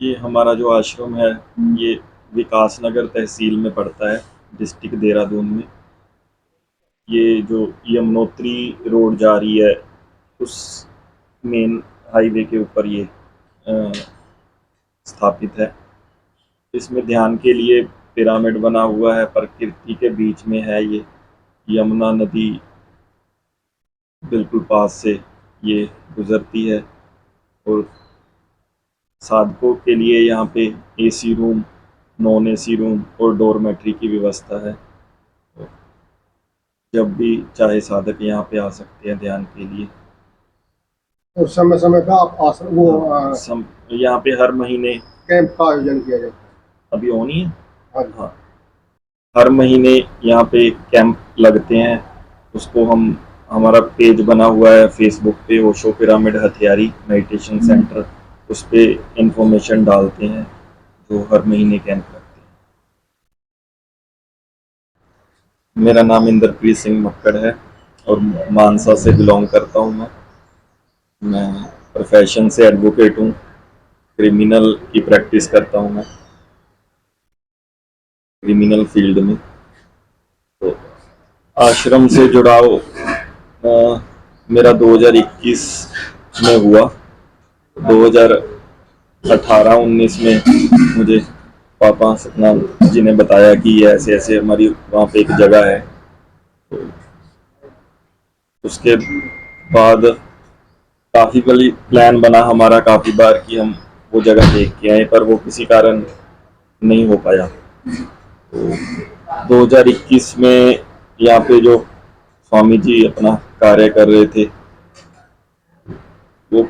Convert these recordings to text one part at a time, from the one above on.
ये हमारा जो आश्रम है, ये विकास नगर तहसील में पड़ता है, डिस्ट्रिक्ट देहरादून में। ये जो यमुनोत्री रोड जा रही है, उस मेन हाईवे के ऊपर ये अ, स्थापित है। इसमें ध्यान के लिए पिरामिड बना हुआ है, प्रकृति के बीच में है ये। यमुना नदी बिल्कुल पास से ये गुजरती है, और साधकों के लिए यहाँ पे AC room, non AC room और डॉर्मेट्री की व्यवस्था है। जब भी चाहे साधक यहाँ पे आ सकते हैं ध्यान के लिए। और समय समय का आप आश्रम यहाँ पे हर महीने कैंप का आयोजन किया जाता अभी होनी है। है। हाँ। हाँ, हर महीने यहाँ पे कैंप लगते हैं। उसको हम, हमारा पेज बना हुआ है फेसबुक पे, ओशो पिरामिड हथियारी मेडिटेशन सेंटर। उस पे इंफॉर्मेशन डालते हैं जो हर महीने कैंप लगते हैं। मेरा नाम इंद्रप्रीत सिंह मक्कड़ है और मानसा से बिलोंग करता हूँ मैं प्रोफेशन से एडवोकेट हूँ। क्रिमिनल की प्रैक्टिस करता हूँ मैं, क्रिमिनल फील्ड में। तो आश्रम से जुड़ाव मेरा 2021 में हुआ। 2018-19 में मुझे पापा सतनाम जी ने बताया कि ये ऐसे ऐसे हमारी वहाँ पे एक जगह है। तो उसके बाद काफ़ी प्लान बना हमारा काफ़ी बार कि हम वो जगह देख के आए, पर वो किसी कारण नहीं हो पाया। तो 2021 में यहाँ पे जो स्वामी जी अपना कार्य कर रहे थे, वो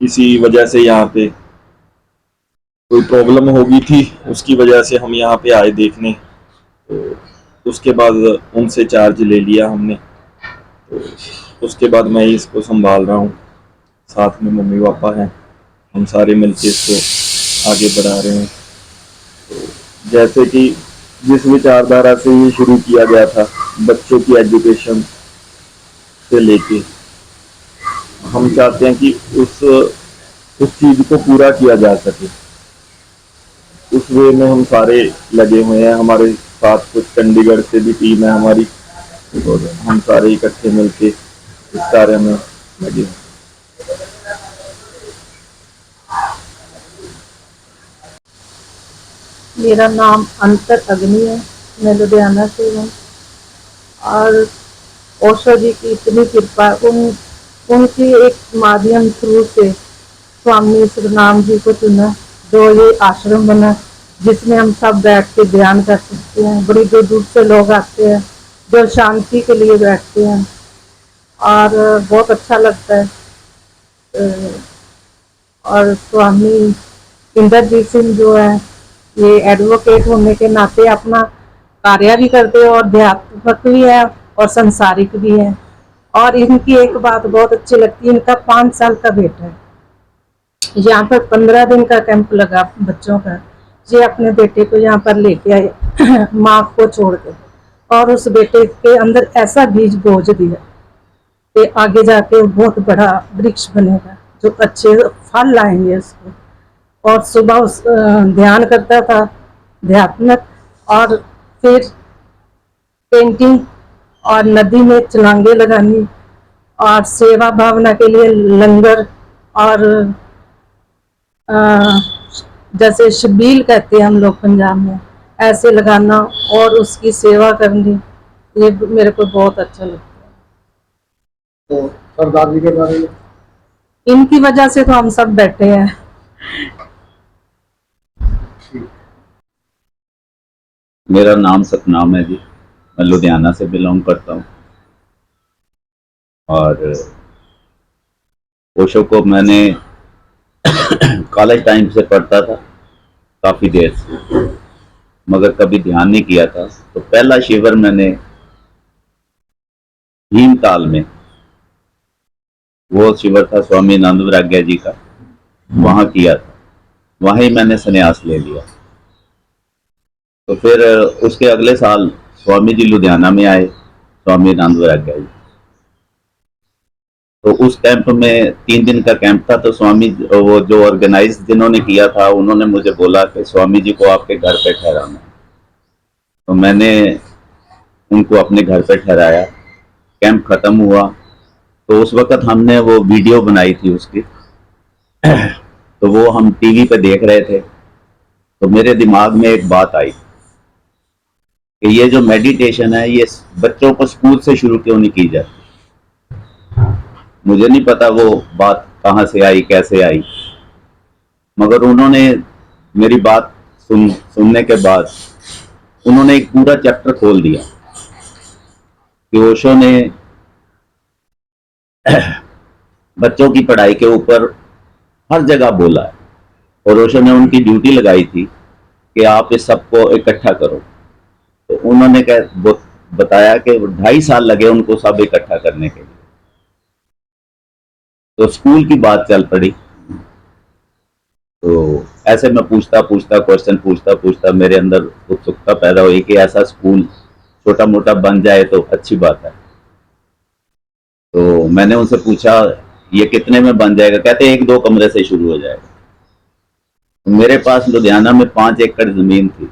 किसी वजह से यहाँ पे कोई प्रॉब्लम हो गई थी, उसकी वजह से हम यहाँ पे आए देखने। तो उसके बाद उनसे चार्ज ले लिया हमने। तो उसके बाद मैं ही इसको संभाल रहा हूँ, साथ में मम्मी पापा हैं, हम सारे मिलकर इसको आगे बढ़ा रहे हैं। तो जैसे कि जिस विचारधारा से ये शुरू किया गया था, बच्चों की एजुकेशन से लेके, हम चाहते हैं कि उस चीज को पूरा किया जा सके। उस वे में हम सारे लगे हुए हैं। हमारे साथ कुछ चंडीगढ़ से भी टीम है हमारी, और हम सारे इकट्ठे मिलके इस कार्य में लगे हैं। मेरा नाम अंतर अग्नि है, मैं लुधियाना से हूँ। और ओशो जी की इतनी कृपा, उनकी एक माध्यम थ्रू से स्वामी सुखनाम जी को चुना, जो ये आश्रम बना जिसमें हम सब बैठ के ध्यान कर सकते हैं। बड़ी दूर दूर से लोग आते हैं जो शांति के लिए बैठते हैं, और बहुत अच्छा लगता है। और स्वामी इंद्रजीत सिंह जो है, ये एडवोकेट होने के नाते अपना कार्य भी करते हैं, और अध्यात्मक भी है और संसारिक भी है। और इनकी एक बात बहुत अच्छी लगती है, इनका 5 साल का बेटा है। यहाँ पर 15 दिन का कैंप लगा बच्चों का। ये अपने बेटे को यहाँ पर लेके आए माँ को छोड़ के, और उस बेटे के अंदर ऐसा बीज बोझ दिया कि आगे जाके बहुत बड़ा वृक्ष बनेगा, जो अच्छे फल लाएंगे उसको। और सुबह उस ध्यान करता था, ध्यात्मक, और फिर पेंटिंग, और नदी में छलांगे लगानी, और सेवा भावना के लिए लंगर, और जैसे शबील कहते हैं हम लोग पंजाब में, ऐसे लगाना और उसकी सेवा करनी, ये मेरे को बहुत अच्छा लगता है। तो सरदार जी के बारे में? इनकी वजह से तो हम सब बैठे हैं। मेरा नाम सतनाम है जी, मैं लुधियाना से बिलोंग करता हूँ। और ओशो को मैंने कॉलेज टाइम से पढ़ता था, काफ़ी देर से, मगर कभी ध्यान नहीं किया था। तो पहला शिविर मैंने भीमताल में, वो शिविर था स्वामी आनंद वैराग्य जी का, वहाँ किया था। वहाँ ही मैंने संन्यास ले लिया। तो फिर उसके अगले साल स्वामी जी लुधियाना में आए, स्वामी आनंद वैराग्य जी। तो उस कैंप में 3 दिन का कैंप था। तो स्वामी वो जो ऑर्गेनाइज जिन्होंने किया था उन्होंने मुझे बोला कि स्वामी जी को आपके घर पे ठहराना है। तो मैंने उनको अपने घर पे ठहराया। कैंप खत्म हुआ तो उस वक्त हमने वो वीडियो बनाई थी उसकी, तो वो हम टीवी पे देख रहे थे। तो मेरे दिमाग में एक बात आई कि ये जो मेडिटेशन है ये बच्चों को स्कूल से शुरू क्यों नहीं की जाती। मुझे नहीं पता वो बात कहाँ से आई, कैसे आई, मगर उन्होंने मेरी बात सुनने के बाद उन्होंने एक पूरा चैप्टर खोल दिया कि ओशो ने बच्चों की पढ़ाई के ऊपर हर जगह बोला है और ओशो ने उनकी ड्यूटी लगाई थी कि आप इस सबको इकट्ठा करो। तो उन्होंने बताया कि 2.5 साल लगे उनको सब इकट्ठा करने के लिए। तो स्कूल की बात चल पड़ी। तो ऐसे मैं पूछता क्वेश्चन पूछता मेरे अंदर उत्सुकता पैदा हुई कि ऐसा स्कूल छोटा मोटा बन जाए तो अच्छी बात है। तो मैंने उनसे पूछा ये कितने में बन जाएगा। कहते 1-2 कमरे से शुरू हो जाएगा। तो मेरे पास लुधियाना में 5 एकड़ जमीन थी,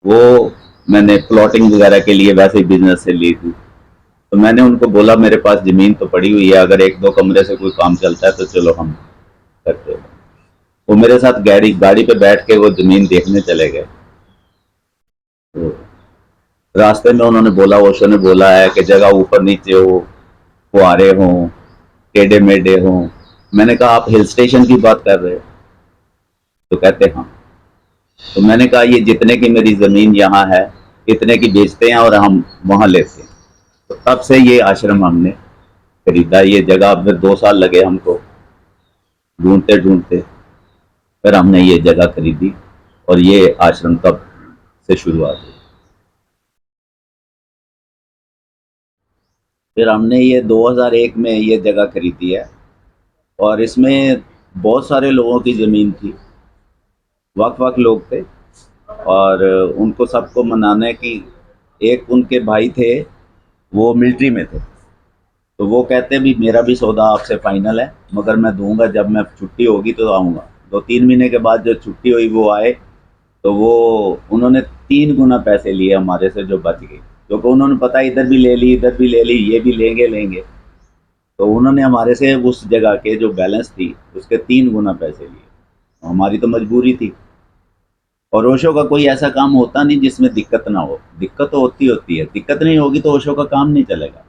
वो मैंने प्लॉटिंग वगैरह के लिए वैसे ही बिजनेस से ली थी। तो मैंने उनको बोला मेरे पास जमीन तो पड़ी हुई है, अगर 1-2 कमरे से कोई काम चलता है तो चलो हम करते हैं। वो मेरे साथ गाड़ी पे बैठ के वो जमीन देखने चले गए। तो रास्ते में उन्होंने बोला, ओशो ने बोला है कि जगह ऊपर नीचे हो, फुहारे हों, टेढ़े मेढ़े हों। मैंने कहा आप हिल स्टेशन की बात कर रहे हो? तो कहते हाँ। तो मैंने कहा ये जितने की मेरी जमीन यहाँ है इतने की बेचते हैं और हम वहाँ लेते हैं। तो तब से ये आश्रम हमने खरीदा। ये जगह फिर 2 साल लगे हमको ढूंढते, फिर हमने ये जगह खरीदी और ये आश्रम तब से शुरुआत हुई। फिर हमने ये 2001 में ये जगह खरीदी है और इसमें बहुत सारे लोगों की ज़मीन थी, वक्त लोग थे और उनको सबको मनाने की। एक उनके भाई थे वो मिलिट्री में थे, तो वो कहते भी मेरा भी सौदा आपसे फाइनल है, मगर मैं दूंगा जब मैं छुट्टी होगी तो आऊँगा। 2-3 महीने के बाद जब छुट्टी हुई वो आए तो वो उन्होंने 3 गुना पैसे लिए हमारे से जो बच गए, क्योंकि उन्होंने पता इधर भी ले ली इधर भी ले ली, ये भी लेंगे। तो उन्होंने हमारे से उस जगह के जो बैलेंस थी उसके 3 गुना पैसे लिए। हमारी तो मजबूरी थी। और ओशो का कोई ऐसा काम होता नहीं जिसमें दिक्कत ना हो। दिक्कत तो होती है, दिक्कत नहीं होगी तो ओशो का काम नहीं चलेगा।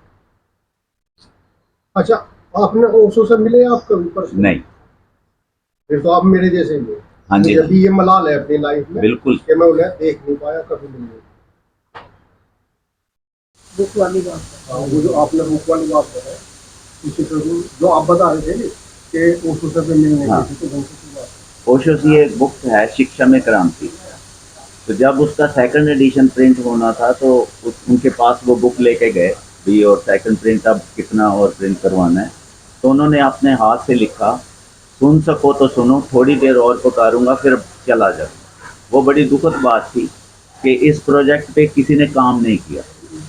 अच्छा, आपने ओशो से मिले आप कभी पर्सनली? नहीं। फिर तो आप मेरे जैसे ही हैं। हाँ जी, मुझे भी ये मलाल है अपनी लाइफ में बिल्कुल। कि मैं उन्हें देख नहीं पाया, कभी नहीं। बुक वाली बात हाँ, वो जो आपने बुक वाली बात बताई, इसी तरह जो आप बता रहे थे कि ओशो से भी मिलने हाँ। की तो की बात। ओशो की एक बुक है शिक्षा में क्रांति। तो जब उसका 2nd एडिशन प्रिंट होना था तो उनके पास वो बुक लेके गए भी, और 2nd प्रिंट अब कितना और प्रिंट करवाना है। तो उन्होंने अपने हाथ से लिखा, सुन सको तो सुनो, थोड़ी देर और पुकारूंगा फिर चला जाऊँ। वो बड़ी दुखद बात थी कि इस प्रोजेक्ट पे किसी ने काम नहीं किया।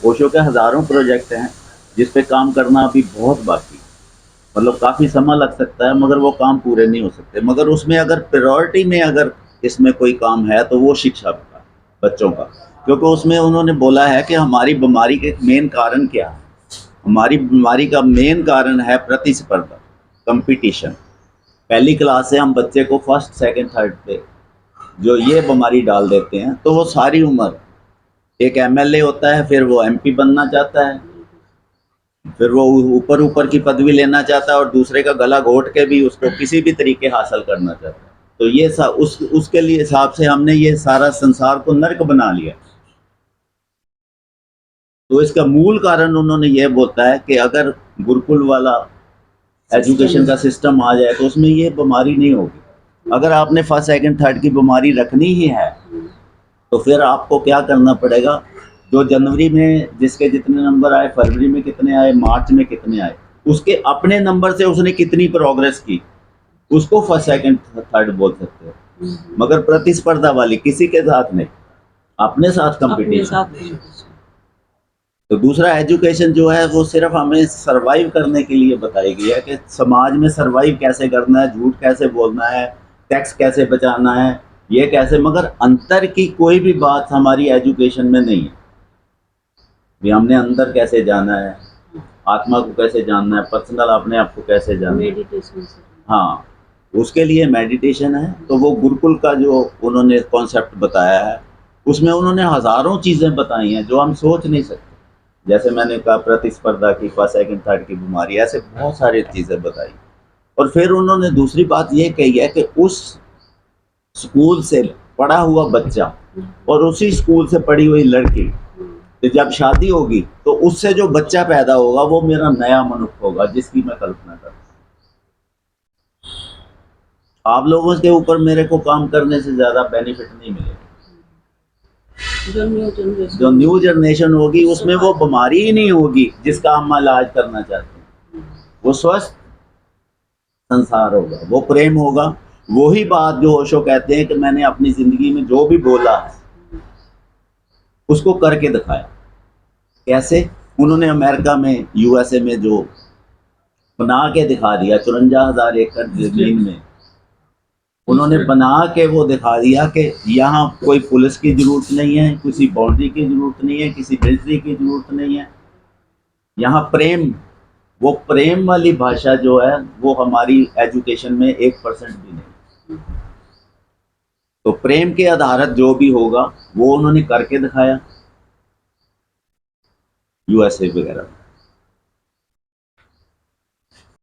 ओशो के हज़ारों प्रोजेक्ट हैं जिस पे काम करना अभी बहुत बाकी, मतलब काफ़ी समय लग सकता है, मगर वो काम पूरे नहीं हो सकते। मगर उसमें अगर प्रायोरिटी में अगर इसमें कोई काम है तो वो शिक्षा का, बच्चों का, क्योंकि उसमें उन्होंने बोला है कि हमारी बीमारी के मेन कारण क्या है। हमारी बीमारी का मेन कारण है प्रतिस्पर्धा, कंपटीशन। पहली क्लास से हम बच्चे को 1st, 2nd, 3rd पे जो ये बीमारी डाल देते हैं तो वो सारी उम्र, एक MLA होता है फिर वो MP बनना चाहता है, फिर वो ऊपर की पदवी लेना चाहता है और दूसरे का गला घोट के भी उसको किसी भी तरीके हासिल करना चाहता है। तो ये उसके लिए हिसाब से हमने ये सारा संसार को नर्क बना लिया। तो इसका मूल कारण उन्होंने ये बोलता है कि अगर गुरुकुल वाला एजुकेशन का सिस्टम आ जाए तो उसमें ये बीमारी नहीं होगी। अगर आपने 1st, 2nd, 3rd की बीमारी रखनी ही है तो फिर आपको क्या करना पड़ेगा, जो जनवरी में जिसके जितने नंबर आए, फरवरी में कितने आए, मार्च में कितने आए, उसके अपने नंबर से उसने कितनी प्रोग्रेस की, उसको 1st, 2nd, 3rd बोल सकते हो। मगर प्रतिस्पर्धा वाली किसी के साथ नहीं, अपने साथ कंपटीशन। तो दूसरा एजुकेशन जो है वो सिर्फ हमें सरवाइव करने के लिए बताई गई है कि समाज में सरवाइव कैसे करना है, झूठ कैसे बोलना है, टैक्स कैसे बचाना है, ये कैसे, मगर अंतर की कोई भी बात हमारी एजुकेशन में नहीं है। भी हमने अंदर कैसे जाना है, आत्मा को कैसे जानना है, पर्सनल अपने आप को कैसे जानना है। मेडिटेशन से हाँ, उसके लिए मेडिटेशन है। तो वो गुरुकुल का जो उन्होंने कॉन्सेप्ट बताया है उसमें उन्होंने हज़ारों चीज़ें बताई हैं जो हम सोच नहीं सकते। जैसे मैंने कहा प्रतिस्पर्धा की, फर्स्ट सेकंड थर्ड की बीमारी, ऐसे बहुत सारी चीज़ें बताई। और फिर उन्होंने दूसरी बात ये कही है कि उस स्कूल से पढ़ा हुआ बच्चा और उसी स्कूल से पढ़ी हुई लड़की, तो जब शादी होगी तो उससे जो बच्चा पैदा होगा वो मेरा नया मनुष्य होगा जिसकी मैं कल्पना करता हूँ। आप लोगों के ऊपर मेरे को काम करने से ज़्यादा बेनिफिट नहीं मिलेगा। जो न्यू जनरेशन होगी उसमें वो बीमारी ही नहीं होगी जिसका हम इलाज करना चाहते हैं। वो स्वस्थ संसार होगा, वो प्रेम होगा। वही बात जो ओशो कहते हैं कि मैंने अपनी जिंदगी में जो भी बोला है उसको करके दिखाया। कैसे? उन्होंने अमेरिका में, यूएसए में जो बना के दिखा दिया, 54,000 एकड़ जमीन में उन्होंने बना के वो दिखा दिया कि यहाँ कोई पुलिस की जरूरत नहीं है, किसी बाउंड्री की जरूरत नहीं है, किसी मिलिट्री की जरूरत नहीं है। यहाँ प्रेम, वो प्रेम वाली भाषा जो है वो हमारी एजुकेशन में 1% भी नहीं। तो प्रेम के आधारित जो भी होगा वो उन्होंने करके दिखाया यूएसए वगैरह।